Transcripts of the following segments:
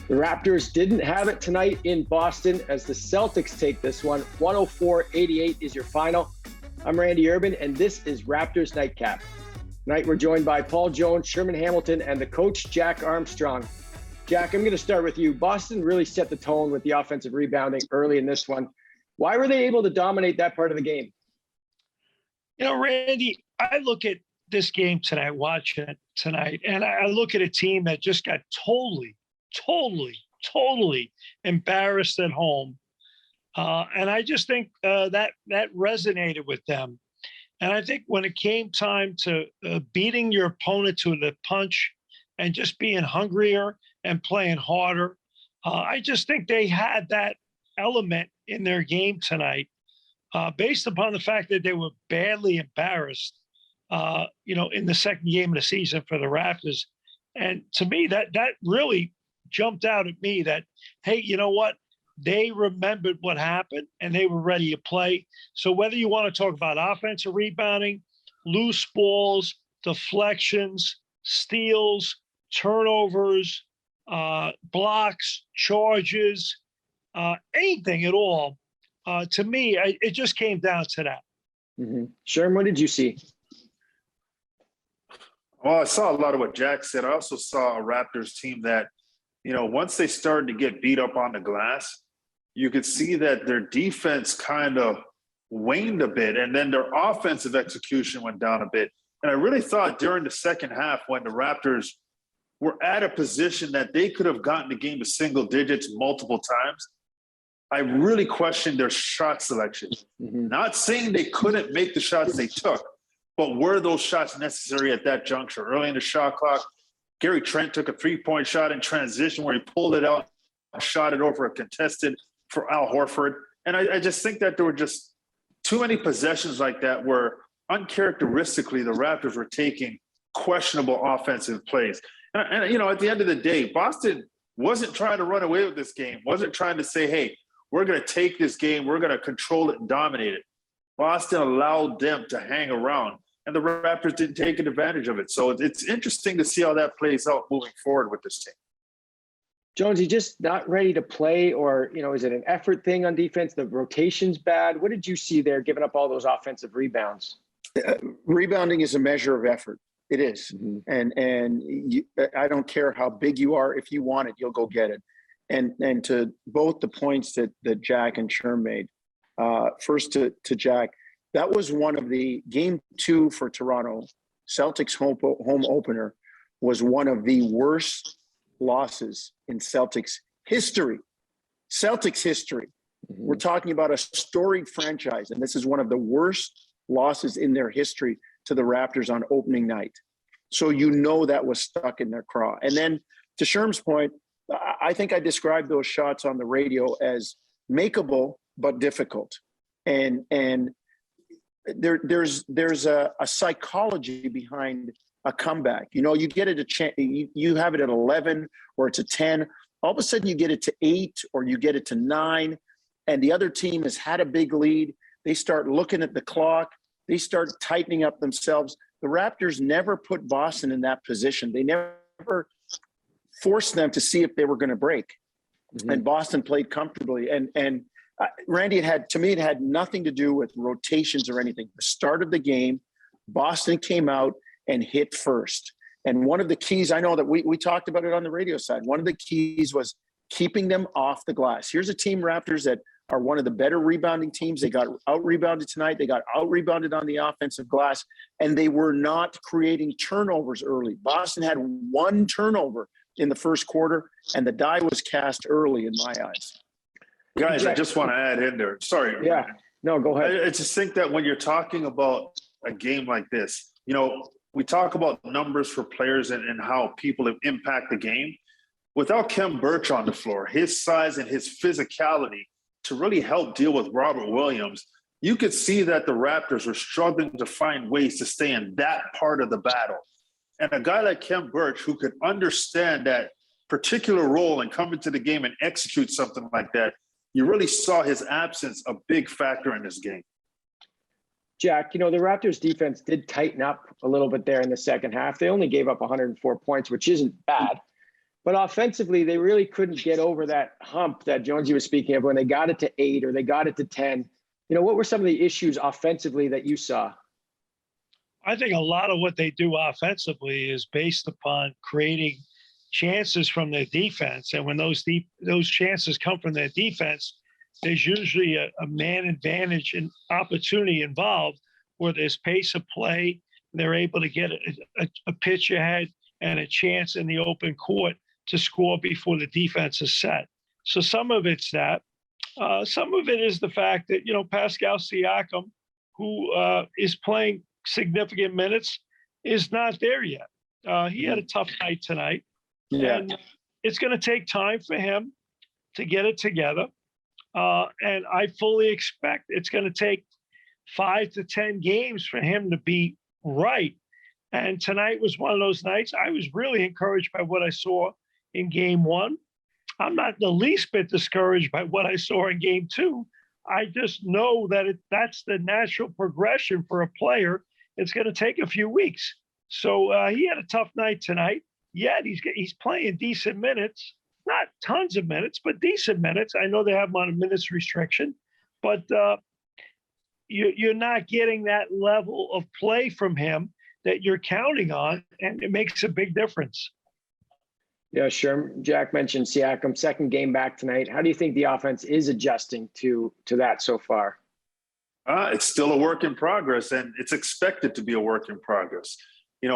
The Raptors didn't have it tonight in Boston as the Celtics take this one. 104-88 is your final. I'm Randy Urban, and this is Raptors Night Cap. Tonight we're joined by Paul Jones, Sherman Hamilton, and the coach, Jack Armstrong. Jack, I'm going to start with you. Boston really set the tone with the offensive rebounding early in this one. Why were they able to dominate that part of the game? You know, Randy, I look at this game tonight, watching it tonight, and I look at a team that just got totally embarrassed at home. And I just think that resonated with them. And I think when it came time to beating your opponent to the punch and just being hungrier and playing harder, I just think they had that element in their game tonight, based upon the fact that they were badly embarrassed, in the second game of the season for the Raptors. And to me, that really jumped out at me that, hey, you know what? They remembered what happened and they were ready to play. So whether you want to talk about offensive rebounding, loose balls, deflections, steals, turnovers, blocks, charges, anything at all, to me, it just came down to that. Mm-hmm. Sherman, what did you see? Well, I saw a lot of what Jack said. I also saw a Raptors team that, once they started to get beat up on the glass, you could see that their defense kind of waned a bit, and then their offensive execution went down a bit. And I really thought during the second half, when the Raptors were at a position that they could have gotten the game to single digits multiple times, I really questioned their shot selection. Mm-hmm. Not saying they couldn't make the shots they took, but were those shots necessary at that juncture? Early in the shot clock, Gary Trent took a three-point shot in transition where he pulled it out and shot it over a contested for Al Horford. And I just think that there were just too many possessions like that where uncharacteristically the Raptors were taking questionable offensive plays. And at the end of the day, Boston wasn't trying to run away with this game, wasn't trying to say, hey, we're going to take this game, we're going to control it and dominate it. Boston allowed them to hang around, and the Raptors didn't take advantage of it. So it's interesting to see how that plays out moving forward with this team. Jonesy, just not ready to play, or, is it an effort thing on defense? The rotation's bad. What did you see there, giving up all those offensive rebounds? Rebounding is a measure of effort. It is. Mm-hmm. I don't care how big you are. If you want it, you'll go get it. And to both the points that Jack and Sherm made, first to Jack, that was one of the game 2 for Toronto. Celtics home opener was one of the worst losses in Celtics history. Mm-hmm. We're talking about a storied franchise, and this is one of the worst losses in their history to the Raptors on opening night. So that was stuck in their craw. And then to Sherm's point, I think I described those shots on the radio as makeable but difficult. And there's a psychology behind a comeback. You get it you have it at 11 or it's a 10. All of a sudden you get it to 8 or you get it to 9, and the other team has had a big lead. They start looking at the clock. They start tightening up themselves. The Raptors never put Boston in that position. They never forced them to see if they were going to break. Mm-hmm. And Boston played comfortably. And Randy, it had nothing to do with rotations or anything. The start of the game, Boston came out and hit first. And one of the keys, I know that we talked about it on the radio side, one of the keys was keeping them off the glass. Here's a team, Raptors, that are one of the better rebounding teams. They got out-rebounded tonight. They got out-rebounded on the offensive glass, and they were not creating turnovers early. Boston had 1 turnover in the first quarter, and the die was cast early in my eyes. Guys, I just want to add in there. Sorry. Yeah. No, go ahead. I just think that when you're talking about a game like this, we talk about numbers for players and how people impact the game. Without Khem Birch on the floor, his size and his physicality to really help deal with Robert Williams, you could see that the Raptors were struggling to find ways to stay in that part of the battle. And a guy like Khem Birch, who could understand that particular role and come into the game and execute something like that, you really saw his absence a big factor in this game. Jack, the Raptors defense did tighten up a little bit there in the second half. They only gave up 104 points, which isn't bad. But offensively, they really couldn't get over that hump that Jonesy was speaking of when they got it to 8 or they got it to 10. What were some of the issues offensively that you saw? I think a lot of what they do offensively is based upon creating chances from their defense. And when those chances come from their defense, there's usually a man advantage and opportunity involved where there's pace of play. They're able to get a pitch ahead and a chance in the open court to score before the defense is set. So some of it's that. Some of it is the fact that, Pascal Siakam, who is playing significant minutes, is not there yet. He had a tough night tonight. Yeah. And it's going to take time for him to get it together. And I fully expect it's going to take 5 to 10 games for him to be right. And tonight was one of those nights. I was really encouraged by what I saw in game 1. I'm not the least bit discouraged by what I saw in game 2. I just know that that's the natural progression for a player. It's going to take a few weeks. So he had a tough night tonight. Yet he's playing decent minutes, not tons of minutes, but decent minutes. I know they have him on a minutes restriction, but you're not getting that level of play from him that you're counting on, and it makes a big difference. Yeah, sure. Jack mentioned Siakam, second game back tonight. How do you think the offense is adjusting to that so far? It's still a work in progress, and it's expected to be a work in progress.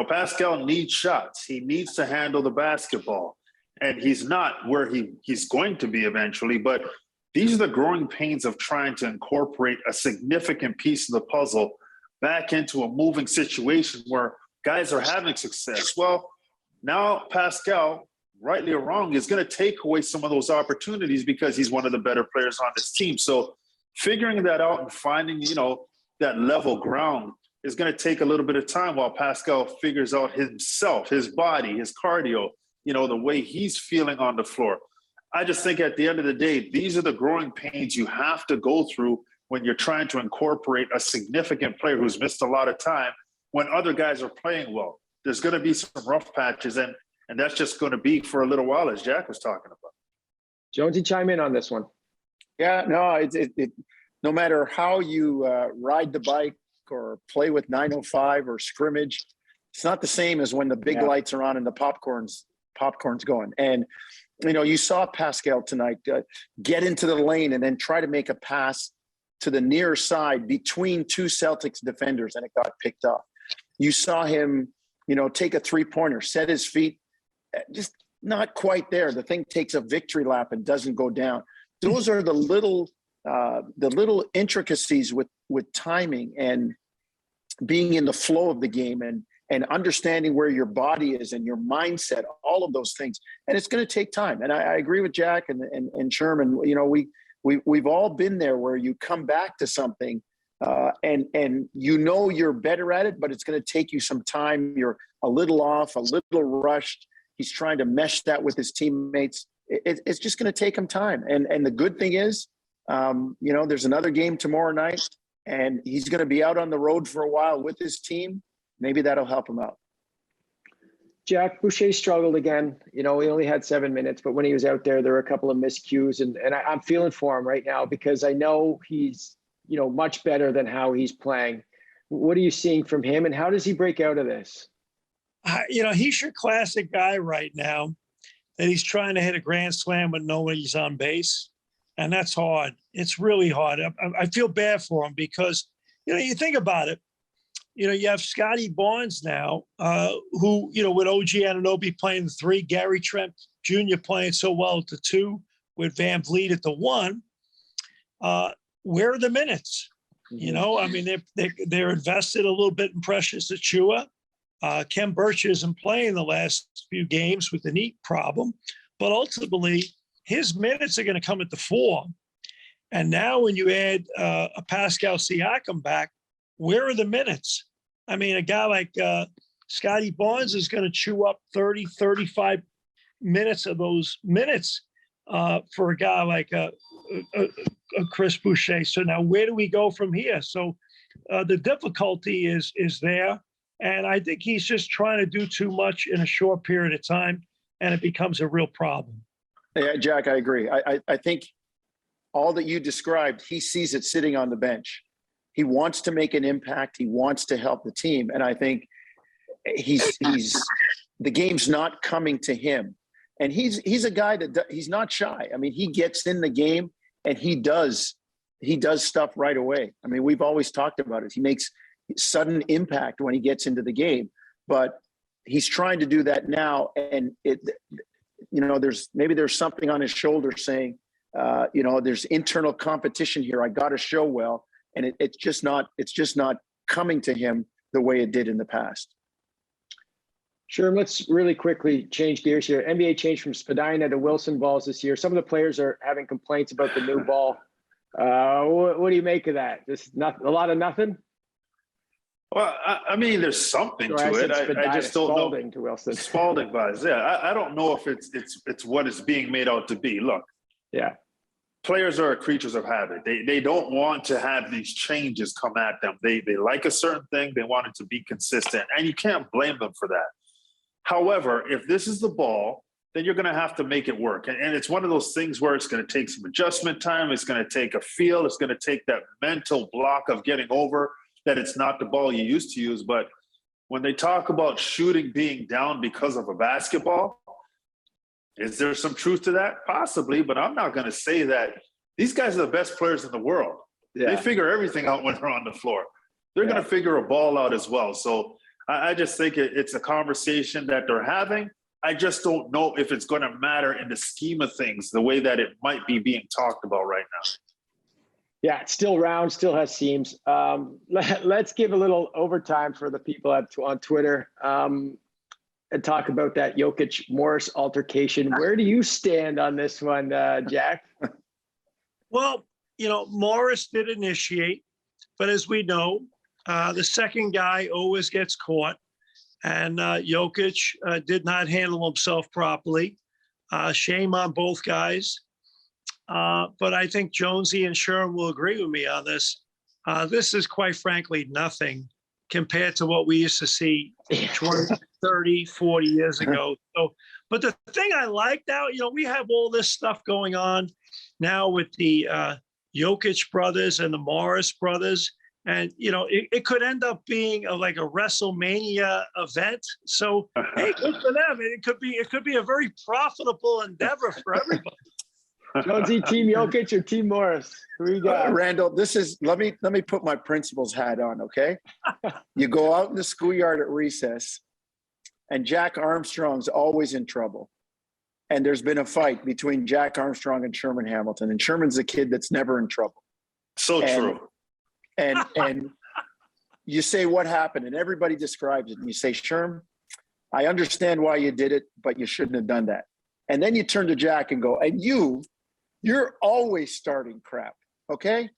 Pascal needs shots. He needs to handle the basketball, and he's not where he's going to be eventually. But these are the growing pains of trying to incorporate a significant piece of the puzzle back into a moving situation where guys are having success. Well, now Pascal, rightly or wrong, is going to take away some of those opportunities because he's one of the better players on this team. So figuring that out and finding, that level ground is going to take a little bit of time while Pascal figures out himself, his body, his cardio, the way he's feeling on the floor. I just think at the end of the day, these are the growing pains you have to go through when you're trying to incorporate a significant player who's missed a lot of time when other guys are playing well. There's going to be some rough patches, and that's just going to be for a little while, as Jack was talking about. Jonesy, chime in on this one. Yeah, no, no matter how you ride the bike or play with 905 or scrimmage, it's not the same as when the big lights are on and the popcorn's going. And, you saw Pascal tonight get into the lane and then try to make a pass to the near side between two Celtics defenders, and it got picked up. You saw him, take a three-pointer, set his feet, just not quite there. The thing takes a victory lap and doesn't go down. Those are the little intricacies with timing and being in the flow of the game and understanding where your body is and your mindset, all of those things. And it's going to take time. And I agree with Jack and Sherman. We've all been there where you come back to something and you're better at it, but it's going to take you some time. You're a little off, a little rushed. He's trying to mesh that with his teammates. It's just going to take him time. And the good thing is, there's another game tomorrow night, and he's going to be out on the road for a while with his team. Maybe that'll help him out. Jack, Boucher struggled again. He only had 7 minutes, but when he was out there were a couple of miscues, and I'm feeling for him right now because I know he's, much better than how he's playing. What are you seeing from him, and how does he break out of this? He's your classic guy right now that he's trying to hit a grand slam with nobody's on base. And that's hard. It's really hard. I feel bad for him because, you think about it. You have Scotty Barnes now, who, with OG Anunoby playing the 3, Gary Trent Jr. playing so well at the 2, with Van Vliet at the 1. Where are the minutes? They're invested a little bit in Precious Achiuwa. Ken Birch isn't playing the last few games with the knee problem, but ultimately his minutes are going to come at the 4. And now when you add a Pascal Siakam back, where are the minutes? I mean, a guy like Scotty Barnes is going to chew up 30, 35 minutes of those minutes for a guy like a Chris Boucher. So now where do we go from here? So the difficulty is there. And I think he's just trying to do too much in a short period of time. and it becomes a real problem. Yeah, Jack, I agree. I think all that you described, he sees it sitting on the bench. He wants to make an impact. He wants to help the team. And I think he's the game's not coming to him. And he's a guy that he's not shy. I mean, he gets in the game and he does stuff right away. I mean, we've always talked about it. He makes sudden impact when he gets into the game, but he's trying to do that now. And there's something on his shoulder saying, there's internal competition here. I got to show well. And it's just not coming to him the way it did in the past. Sure. Let's really quickly change gears here. NBA changed from Spadina to Wilson balls this year. Some of the players are having complaints about the new ball. What do you make of that? Just not a lot of nothing. Well, I mean, there's something to it. I just don't know. Spalding to Wilson. Spalding vibes. Yeah, I don't know if it's what it's being made out to be. Look. Yeah. Players are creatures of habit. They don't want to have these changes come at them. They like a certain thing. They want it to be consistent, and you can't blame them for that. However, if this is the ball, then you're going to have to make it work. And it's one of those things where it's going to take some adjustment time. It's going to take a feel. It's going to take that mental block of getting over that it's not the ball you used to use. But when they talk about shooting being down because of a basketball, is there some truth to that? Possibly, but I'm not going to say that. These guys are the best players in the world. Yeah. They figure everything out when they're on the floor. They're going to figure a ball out as well. So I just think it's a conversation that they're having. I just don't know if it's going to matter in the scheme of things the way that it might be being talked about right now. Yeah, it's still round, still has seams. Let's give a little overtime for the people on Twitter. And talk about that Jokic Morris altercation. Where do you stand on this one, Jack? Well, Morris did initiate, but as we know, the second guy always gets caught, and Jokic did not handle himself properly. Shame on both guys. But I think Jonesy and Sherman will agree with me on this. This is quite frankly nothing compared to what we used to see 20, 30, 40 years ago. So, but the thing I like now, we have all this stuff going on now with the Jokic brothers and the Morris brothers. And, it could end up being like a WrestleMania event. So, hey, good for them. It could be a very profitable endeavor for everybody. Jonesy, Team Jokic or Team Morris? Who you got? Randall, let me put my principal's hat on, okay? You go out in the schoolyard at recess, and Jack Armstrong's always in trouble. And there's been a fight between Jack Armstrong and Sherman Hamilton, and Sherman's a kid that's never in trouble. True. And you say, what happened? And everybody describes it. And you say, Sherm, I understand why you did it, but you shouldn't have done that. And then you turn to Jack and go, and you're always starting crap, okay?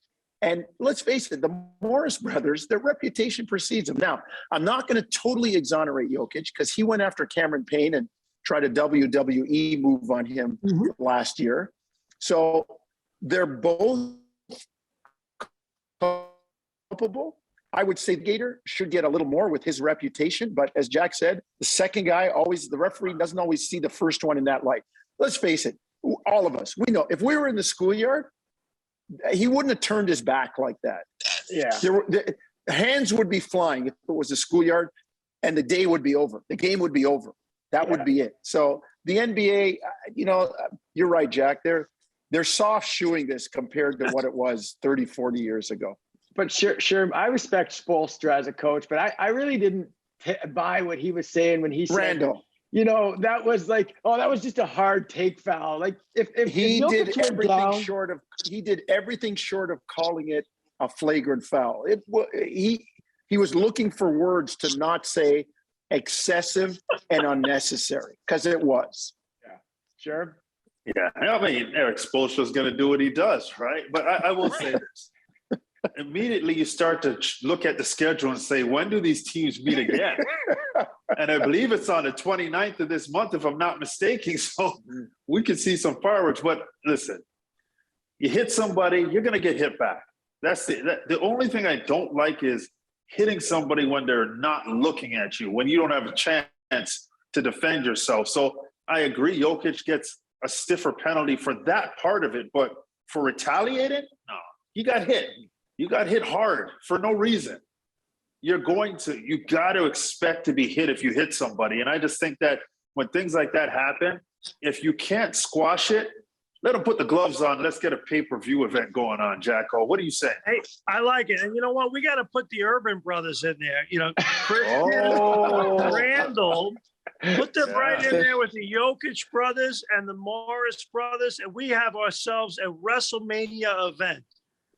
And let's face it, the Morris brothers, their reputation precedes them. Now, I'm not going to totally exonerate Jokic because he went after Cameron Payne and tried a WWE move on him last year. So they're both culpable. I would say Gator should get a little more with his reputation. But as Jack said, the second guy the referee doesn't always see the first one in that light. Let's face it. All of us, we know if we were in the schoolyard, he wouldn't have turned his back like that. Yeah. The hands would be flying if it was a schoolyard, and the day would be over. The game would be over. That would be it. So the NBA, you're right, Jack. They're soft shoeing this compared to what it was 30, 40 years ago. But sure, I respect Spoelstra as a coach, but I really didn't buy what he was saying when he said, Randall, that was like, that was just a hard take foul. Like if he did everything short of calling it a flagrant foul. He was looking for words to not say excessive and unnecessary because it was. Yeah, sure. Yeah, I mean, Eric Spoelstra is going to do what he does, right? But I will say this. Immediately you start to look at the schedule and say, when do these teams meet again? And I believe it's on the 29th of this month, if I'm not mistaken. So we could see some fireworks. But listen, you hit somebody, you're going to get hit back. That's the only thing I don't like is hitting somebody when they're not looking at you, when you don't have a chance to defend yourself. So I agree Jokic gets a stiffer penalty for that part of it, but for retaliating, no. You got hit. You got hit hard for no reason. You got to expect to be hit if you hit somebody. And I just think that when things like that happen, if you can't squash it, let them put the gloves on. Let's get a pay-per-view event going on, Jacko. What do you say? Hey, I like it. And you know what? We got to put the Urban brothers in there. You know, Christian, Randall, put them right in there with the Jokic brothers and the Morris brothers, and we have ourselves a WrestleMania event.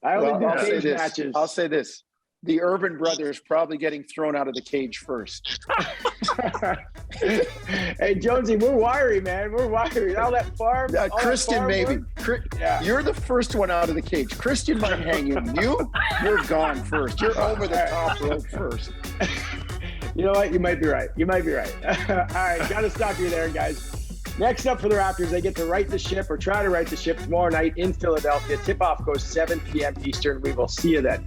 I only do I'll say cage this. matches. I'll say this. The Urban brothers probably getting thrown out of the cage first. Hey, Jonesy, we're wiry, man. We're wiry. All that farm. all that Christian, farm maybe. work. Yeah. You're the first one out of the cage. Christian might hang in. You're gone first. You're over the top rope first. You know what? You might be right. You might be right. All right, got to stop you there, guys. Next up for the Raptors, they get to right the ship or try to right the ship tomorrow night in Philadelphia. Tip-off goes 7 p.m. Eastern. We will see you then.